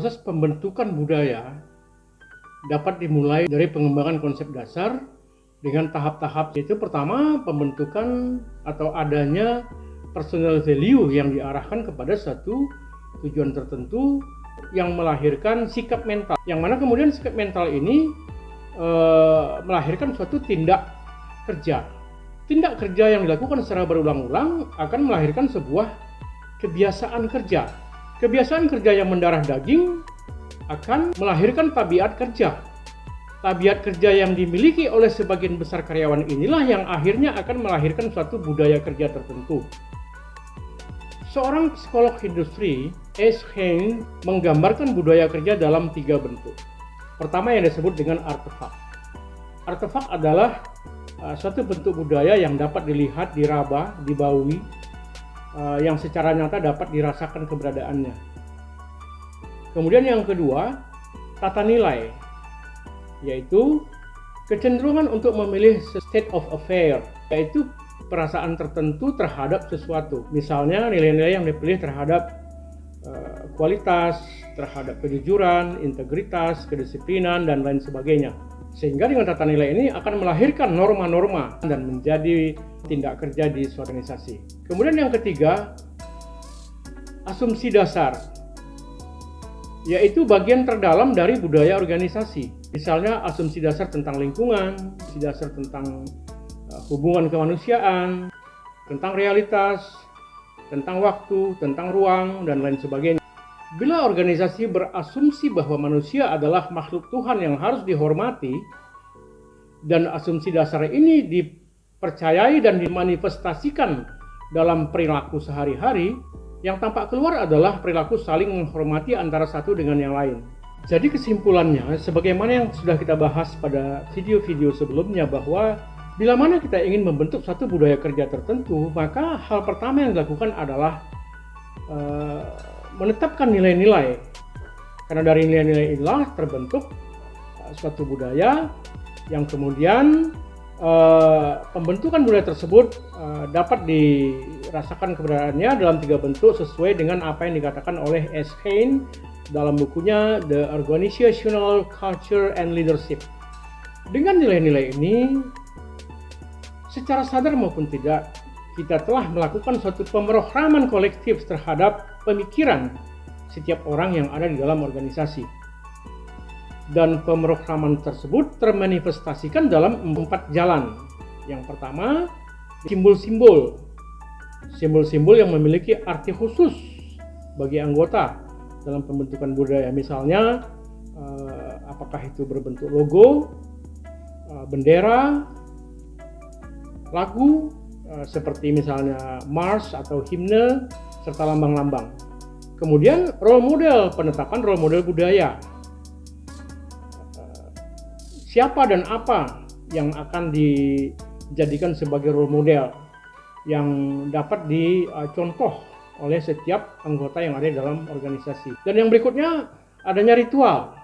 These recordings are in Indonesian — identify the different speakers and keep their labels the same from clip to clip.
Speaker 1: proses pembentukan budaya dapat dimulai dari pengembangan konsep dasar dengan tahap-tahap, yaitu pertama pembentukan atau adanya personal value yang diarahkan kepada satu tujuan tertentu yang melahirkan sikap mental, yang mana kemudian sikap mental ini melahirkan suatu tindak kerja. Tindak kerja yang dilakukan secara berulang-ulang akan melahirkan sebuah kebiasaan kerja. Kebiasaan kerja yang mendarah daging akan melahirkan tabiat kerja. Tabiat kerja yang dimiliki oleh sebagian besar karyawan inilah yang akhirnya akan melahirkan suatu budaya kerja tertentu. Seorang psikolog industri, S. Hein, menggambarkan budaya kerja dalam 3 bentuk. Pertama yang disebut dengan artefak. Artefak adalah suatu bentuk budaya yang dapat dilihat, diraba, dibaui, yang secara nyata dapat dirasakan keberadaannya. Kemudian yang kedua, tata nilai, yaitu kecenderungan untuk memilih state of affair, yaitu perasaan tertentu terhadap sesuatu. Misalnya nilai-nilai yang dipilih terhadap kualitas, terhadap kejujuran, integritas, kedisiplinan, dan lain sebagainya. Sehingga dengan tata nilai ini akan melahirkan norma-norma dan menjadi tindak kerja di suatu organisasi. Kemudian yang ketiga, asumsi dasar, yaitu bagian terdalam dari budaya organisasi. Misalnya asumsi dasar tentang lingkungan, asumsi dasar tentang hubungan kemanusiaan, tentang realitas, tentang waktu, tentang ruang, dan lain sebagainya. Bila organisasi berasumsi bahwa manusia adalah makhluk Tuhan yang harus dihormati, dan asumsi dasar ini dipercayai dan dimanifestasikan dalam perilaku sehari-hari, yang tampak keluar adalah perilaku saling menghormati antara satu dengan yang lain. Jadi kesimpulannya, sebagaimana yang sudah kita bahas pada video-video sebelumnya, bahwa bila mana kita ingin membentuk satu budaya kerja tertentu, maka hal pertama yang dilakukan adalah menetapkan nilai-nilai. Karena dari nilai-nilai inilah terbentuk suatu budaya yang kemudian pembentukan budaya tersebut dapat dirasakan keberadaannya dalam 3 bentuk sesuai dengan apa yang dikatakan oleh S. Hein dalam bukunya The Organizational Culture and Leadership. Dengan nilai-nilai ini, secara sadar maupun tidak, kita telah melakukan suatu pemrograman kolektif terhadap pemikiran setiap orang yang ada di dalam organisasi. Dan pemrograman tersebut termanifestasikan dalam 4 jalan. Yang pertama, simbol-simbol. Simbol-simbol yang memiliki arti khusus bagi anggota dalam pembentukan budaya. Misalnya, apakah itu berbentuk logo, bendera, lagu, seperti misalnya march atau himne, serta lambang-lambang. Kemudian role model, penetapan role model budaya. Siapa dan apa yang akan dijadikan sebagai role model yang dapat dicontoh oleh setiap anggota yang ada di dalam organisasi. Dan yang berikutnya adanya ritual,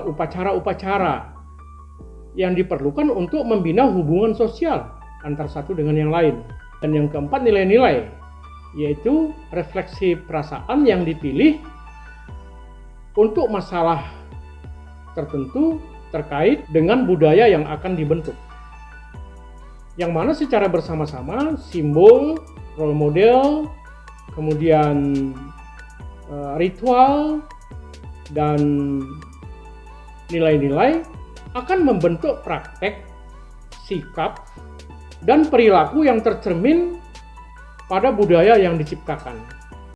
Speaker 1: upacara-upacara yang diperlukan untuk membina hubungan sosial antar satu dengan yang lain. Dan yang keempat, nilai-nilai, yaitu refleksi perasaan yang dipilih untuk masalah tertentu terkait dengan budaya yang akan dibentuk. Yang mana secara bersama-sama simbol, role model, kemudian ritual, dan nilai-nilai akan membentuk praktek, sikap, dan perilaku yang tercermin pada budaya yang diciptakan.